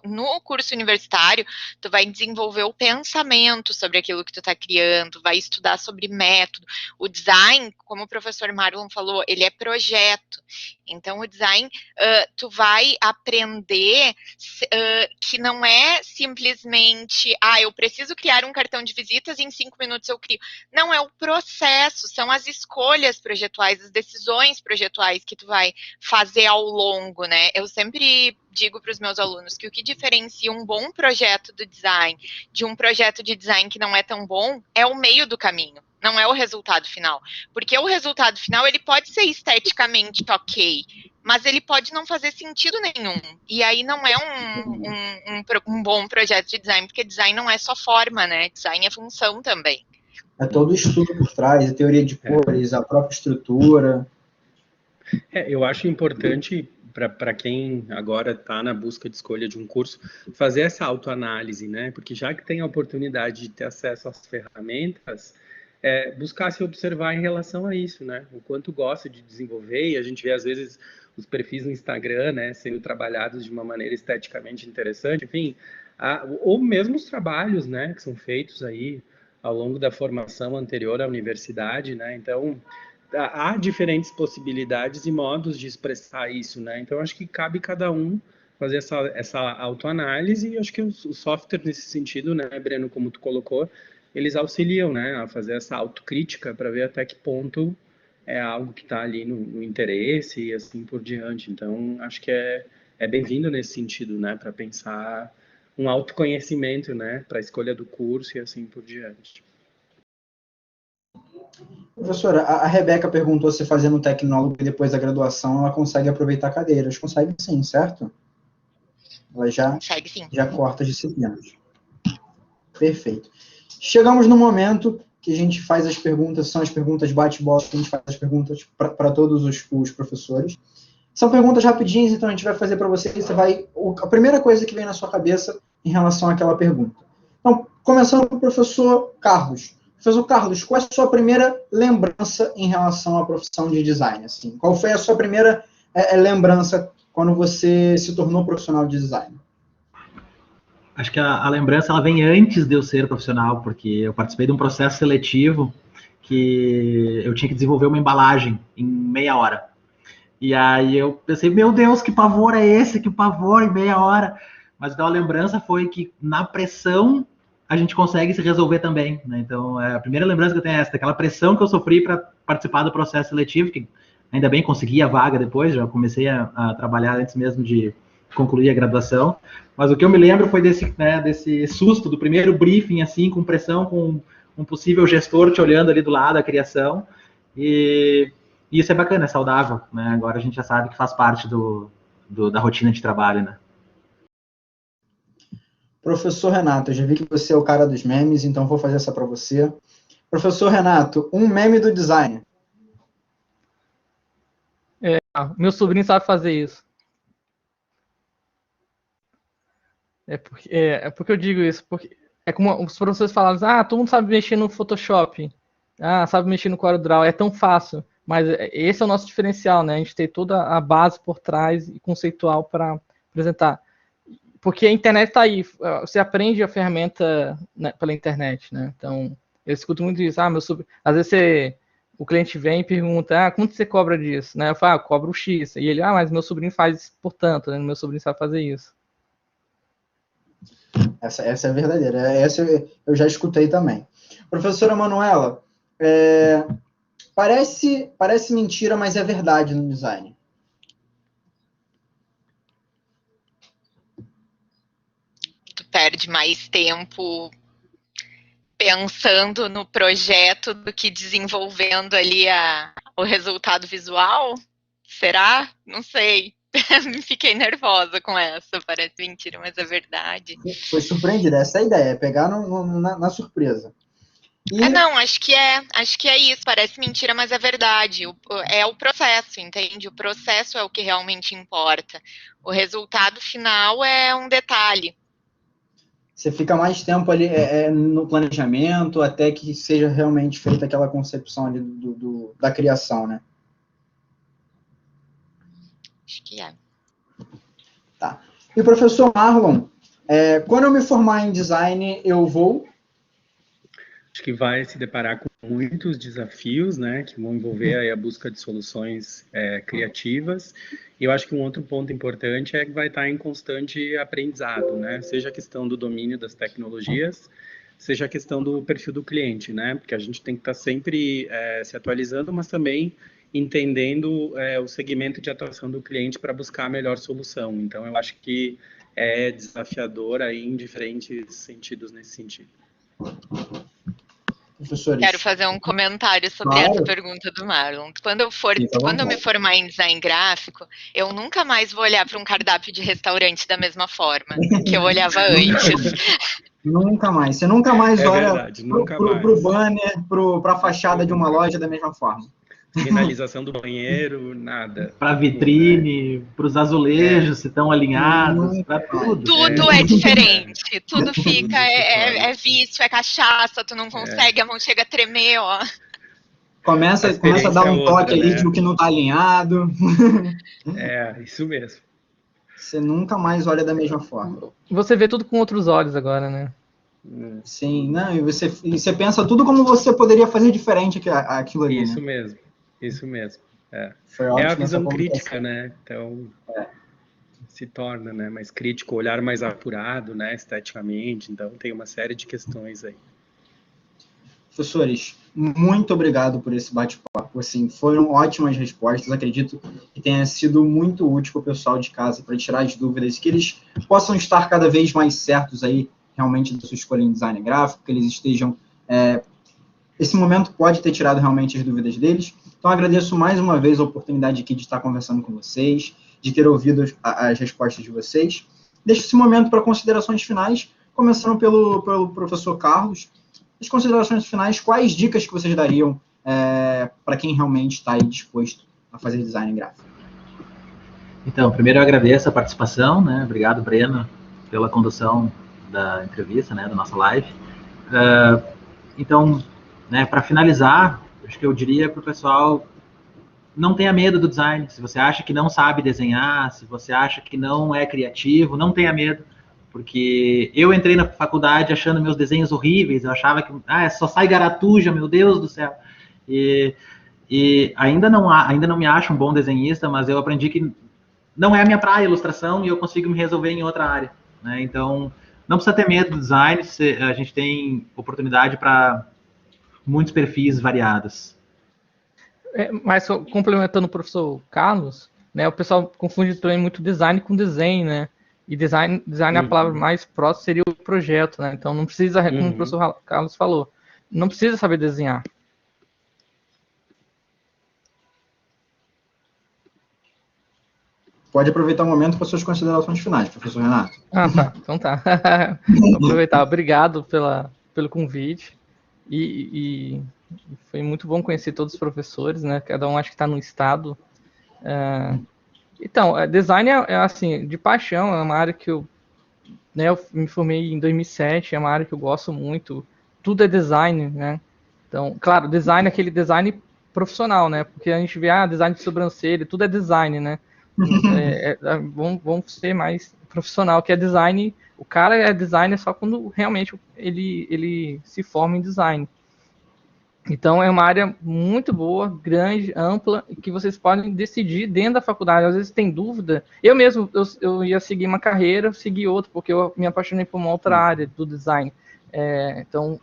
No curso universitário, tu vai desenvolver o pensamento sobre aquilo que tu tá criando, vai estudar sobre método. O design, como o professor Marlon falou, ele é projeto. Então, o design, tu vai aprender que não é simplesmente, eu preciso criar um cartão de visitas e em 5 minutos eu crio. Não, é o processo, são as escolhas projetuais, as decisões projetuais que tu vai fazer ao longo, né? Eu sempre digo para os meus alunos que o que diferencia um bom projeto do design de um projeto de design que não é tão bom é o meio do caminho. Não é o resultado final. Porque o resultado final, ele pode ser esteticamente ok, mas ele pode não fazer sentido nenhum. E aí não é um bom projeto de design, porque design não é só forma, né? Design é função também. É todo o estudo por trás, a teoria de cores, a própria estrutura. Eu acho importante para quem agora está na busca de escolha de um curso, fazer essa autoanálise, né? Porque já que tem a oportunidade de ter acesso às ferramentas, buscar se observar em relação a isso, né? O quanto gosta de desenvolver, e a gente vê às vezes os perfis no Instagram, né, sendo trabalhados de uma maneira esteticamente interessante, enfim, ou mesmo os trabalhos, né, que são feitos aí ao longo da formação anterior à universidade, né? Então, há diferentes possibilidades e modos de expressar isso, né? Então, acho que cabe cada um fazer essa autoanálise, e acho que os softwares nesse sentido, né, Breno, como tu colocou, eles auxiliam, né, a fazer essa autocrítica para ver até que ponto é algo que está ali no interesse e assim por diante. Então, acho que é bem-vindo nesse sentido, né, para pensar um autoconhecimento, né, para a escolha do curso e assim por diante. Professora, a Rebeca perguntou se fazendo tecnólogo e depois da graduação ela consegue aproveitar cadeiras. Consegue sim, certo? Ela Consegue sim. já corta as disciplinas. Perfeito. Chegamos no momento que a gente faz as perguntas, são as perguntas bate-bola, que a gente faz as perguntas para todos os professores. São perguntas rapidinhas, então a gente vai fazer para você, a primeira coisa que vem na sua cabeça em relação àquela pergunta. Então, começando com o professor Carlos. Professor Carlos, qual é a sua primeira lembrança em relação à profissão de design? Assim, qual foi a sua primeira lembrança quando você se tornou profissional de design? Acho que a lembrança ela vem antes de eu ser profissional, porque eu participei de um processo seletivo que eu tinha que desenvolver uma embalagem em meia hora. E aí eu pensei, meu Deus, que pavor é esse? Que pavor em meia hora? Mas então a lembrança foi que na pressão a gente consegue se resolver também, né? Então a primeira lembrança que eu tenho é essa, daquela pressão que eu sofri para participar do processo seletivo, que ainda bem consegui a vaga depois, já comecei a trabalhar antes mesmo de concluir a graduação. Mas o que eu me lembro foi desse susto, do primeiro briefing, assim, com pressão, com um possível gestor te olhando ali do lado, a criação. E isso é bacana, é saudável, né? Agora a gente já sabe que faz parte da rotina de trabalho, né? Professor Renato, eu já vi que você é o cara dos memes, então vou fazer essa para você. Professor Renato, um meme do design. Meu sobrinho sabe fazer isso. É porque eu digo isso, porque é como os professores falaram, todo mundo sabe mexer no Photoshop, sabe mexer no CorelDRAW, é tão fácil, mas esse é o nosso diferencial, né? A gente tem toda a base por trás e conceitual para apresentar. Porque a internet está aí, você aprende a ferramenta, né, pela internet, né? Então, eu escuto muito isso, às vezes o cliente vem e pergunta, quanto você cobra disso? Né? Eu falo, cobro o X, e ele, mas meu sobrinho faz portanto, né? Meu sobrinho sabe fazer isso. Essa é a verdadeira. Essa eu já escutei também. Professora Manuela, parece mentira, mas é verdade no design. Tu perde mais tempo pensando no projeto do que desenvolvendo ali o resultado visual? Será? Não sei. Fiquei nervosa com essa. Parece mentira, mas é verdade. Foi surpreendida. Essa é a ideia, pegar na surpresa. Não, acho que é isso. Parece mentira, mas é verdade. É o processo, entende? O processo é o que realmente importa. O resultado final é um detalhe. Você fica mais tempo ali no planejamento, até que seja realmente feita aquela concepção ali da criação, né? Acho que é. Tá. E professor Marlon, quando eu me formar em design, eu vou... Acho que vai se deparar com muitos desafios, né, que vão envolver aí a busca de soluções criativas. E eu acho que um outro ponto importante é que vai estar em constante aprendizado, né, seja a questão do domínio das tecnologias, seja a questão do perfil do cliente, né, porque a gente tem que estar sempre se atualizando, mas também entendendo o segmento de atuação do cliente para buscar a melhor solução. Então, eu acho que é desafiador aí em diferentes sentidos nesse sentido. Professores. Quero fazer um comentário sobre essa pergunta do Marlon. Quando eu me formar em design gráfico, eu nunca mais vou olhar para um cardápio de restaurante da mesma forma que eu olhava antes. Nunca mais. Você nunca mais olha para o banner, para a fachada de uma loja da mesma forma. Finalização do banheiro, nada. Para vitrine, para os azulejos, se estão alinhados, para tudo. Tudo é diferente, tudo fica, é vício, é cachaça, tu não consegue, a mão chega a tremer, ó. Começa a dar um toque ali de o que não tá alinhado. Isso mesmo. Você nunca mais olha da mesma forma. Você vê tudo com outros olhos agora, né? Sim, não, e você pensa tudo como você poderia fazer diferente aquilo ali, Isso né? mesmo, isso mesmo. Foi É a ótimo essa visão colocação. crítica, né? Então, se torna, né, mais crítico, olhar mais apurado, né, esteticamente. Então, tem uma série de questões aí. Professores, muito obrigado por esse bate-papo. Assim, foram ótimas respostas. Acredito que tenha sido muito útil para o pessoal de casa para tirar as dúvidas, que eles possam estar cada vez mais certos aí, realmente, da sua escolha em design gráfico, que eles estejam. Esse momento pode ter tirado realmente as dúvidas deles. Então, agradeço mais uma vez a oportunidade aqui de estar conversando com vocês, de ter ouvido as respostas de vocês. Deixo esse momento para considerações finais, começando pelo professor Carlos. As considerações finais, quais dicas que vocês dariam para quem realmente está aí disposto a fazer design gráfico? Então, primeiro eu agradeço a participação, né? Obrigado, Breno, pela condução da entrevista, né, da nossa live. Então, né, para finalizar, acho que eu diria para o pessoal, não tenha medo do design. Se você acha que não sabe desenhar, se você acha que não é criativo, não tenha medo. Porque eu entrei na faculdade achando meus desenhos horríveis, eu achava que só sai garatuja, meu Deus do céu. E ainda não me acho um bom desenhista, mas eu aprendi que não é a minha praia, ilustração, e eu consigo me resolver em outra área, né? Então, não precisa ter medo do design, a gente tem oportunidade para muitos perfis variados. Mas complementando o professor Carlos, né, o pessoal confunde também muito design com desenho, né? E design a palavra mais próxima seria o projeto, né? Então não precisa, como o professor Carlos falou, não precisa saber desenhar. Pode aproveitar o momento para suas considerações finais, professor Renato. Tá. Então tá. Vou aproveitar. Obrigado pelo convite. E foi muito bom conhecer todos os professores, né? Cada um acho que está no estado. Então, design assim, de paixão, é uma área que eu me formei em 2007, é uma área que eu gosto muito. Tudo é design, né? Então, claro, design é aquele design profissional, né? Porque a gente vê, design de sobrancelha, tudo é design, né? Vamos ser mais profissional, que é design. O cara é designer só quando realmente ele se forma em design. Então, é uma área muito boa, grande, ampla, que vocês podem decidir dentro da faculdade. Às vezes tem dúvida. Eu mesmo, eu ia seguir uma carreira, segui outra, porque eu me apaixonei por uma outra área do design. Então,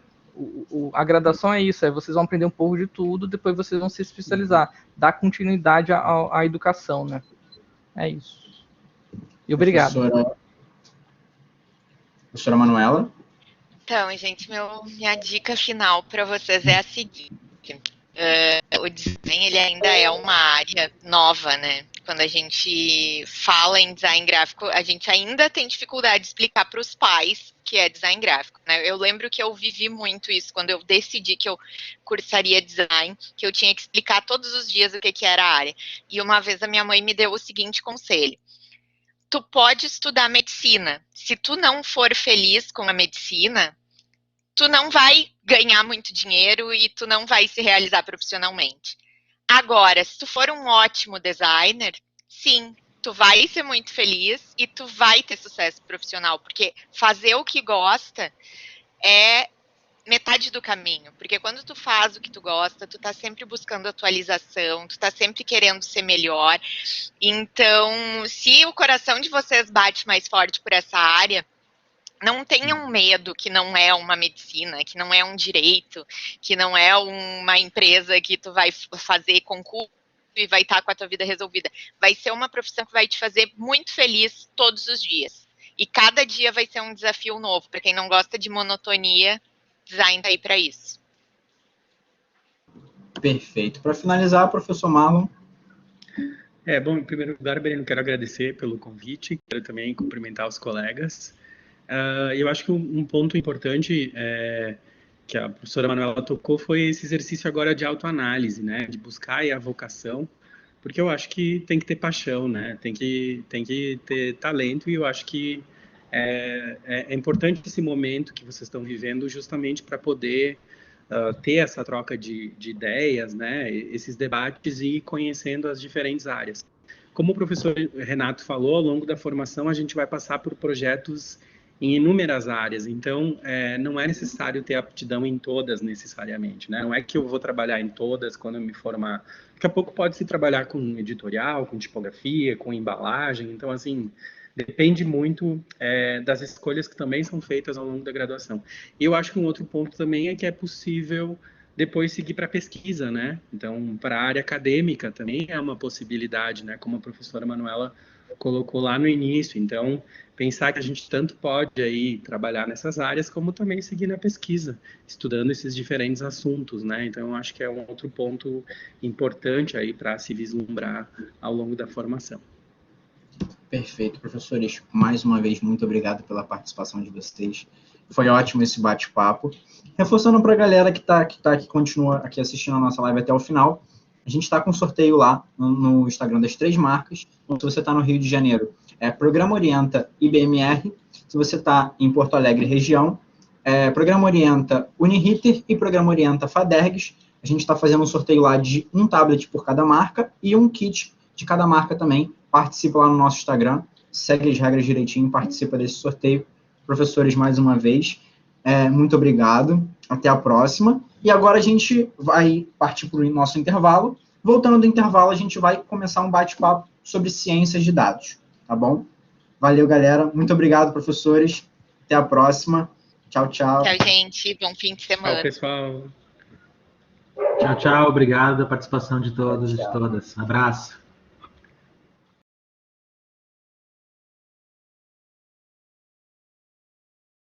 a graduação é isso, vocês vão aprender um pouco de tudo, depois vocês vão se especializar, dar continuidade à educação, né? É isso. E obrigado. Professora Manuela? Então, gente, minha dica final para vocês é a seguinte. O design ele ainda é uma área nova, né? Quando a gente fala em design gráfico, a gente ainda tem dificuldade de explicar para os pais que é design gráfico, né? Eu lembro que eu vivi muito isso quando eu decidi que eu cursaria design, que eu tinha que explicar todos os dias o que era a área. E uma vez a minha mãe me deu o seguinte conselho: tu pode estudar medicina. Se tu não for feliz com a medicina, tu não vai ganhar muito dinheiro e tu não vai se realizar profissionalmente. Agora, se tu for um ótimo designer, sim, tu vai ser muito feliz e tu vai ter sucesso profissional, porque fazer o que gosta é metade do caminho, porque quando tu faz o que tu gosta, tu tá sempre buscando atualização, tu tá sempre querendo ser melhor. Então, se o coração de vocês bate mais forte por essa área, não tenham medo que não é uma medicina, que não é um direito, que não é uma empresa que tu vai fazer concurso e vai estar com a tua vida resolvida. Vai ser uma profissão que vai te fazer muito feliz todos os dias. E cada dia vai ser um desafio novo. Para quem não gosta de monotonia, design tá aí para isso. Perfeito. Para finalizar, professor Marlon. Bom, em primeiro lugar, Breno, quero agradecer pelo convite, quero também cumprimentar os colegas. Eu acho que um ponto importante que a professora Manuela tocou foi esse exercício agora de autoanálise, né, de buscar aí a vocação, porque eu acho que tem que ter paixão, né, tem que ter talento, e eu acho que é importante esse momento que vocês estão vivendo justamente para poder ter essa troca de ideias, né, esses debates e ir conhecendo as diferentes áreas. Como o professor Renato falou, ao longo da formação a gente vai passar por projetos em inúmeras áreas, então não é necessário ter aptidão em todas necessariamente, né? Não é que eu vou trabalhar em todas quando eu me formar. Daqui a pouco pode-se trabalhar com editorial, com tipografia, com embalagem, então assim, depende muito das escolhas que também são feitas ao longo da graduação. E eu acho que um outro ponto também é que é possível depois seguir para pesquisa, né? Então, para a área acadêmica também é uma possibilidade, né? Como a professora Manuela colocou lá no início. Então, pensar que a gente tanto pode aí trabalhar nessas áreas, como também seguir na pesquisa, estudando esses diferentes assuntos, né? Então, eu acho que é um outro ponto importante aí para se vislumbrar ao longo da formação. Perfeito, professores. Mais uma vez, muito obrigado pela participação de vocês. Foi ótimo esse bate-papo. Reforçando para a galera que continua aqui assistindo a nossa live até o final, a gente está com um sorteio lá no Instagram das 3 marcas. Então, se você está no Rio de Janeiro, Programa Orienta IBMR. Se você está em Porto Alegre, região, Programa Orienta Uniriter e Programa Orienta Fadergs. A gente está fazendo um sorteio lá de um tablet por cada marca e um kit de cada marca também. Participa lá no nosso Instagram, segue as regras direitinho, participa desse sorteio. Professores, mais uma vez, muito obrigado. Até a próxima. E agora a gente vai partir para o nosso intervalo. Voltando do intervalo, a gente vai começar um bate-papo sobre ciências de dados. Tá bom? Valeu, galera. Muito obrigado, professores. Até a próxima. Tchau, tchau. Tchau, gente. Bom fim de semana. Tchau, pessoal. Tchau, tchau. Obrigado pela participação de todos e de todas. Abraço.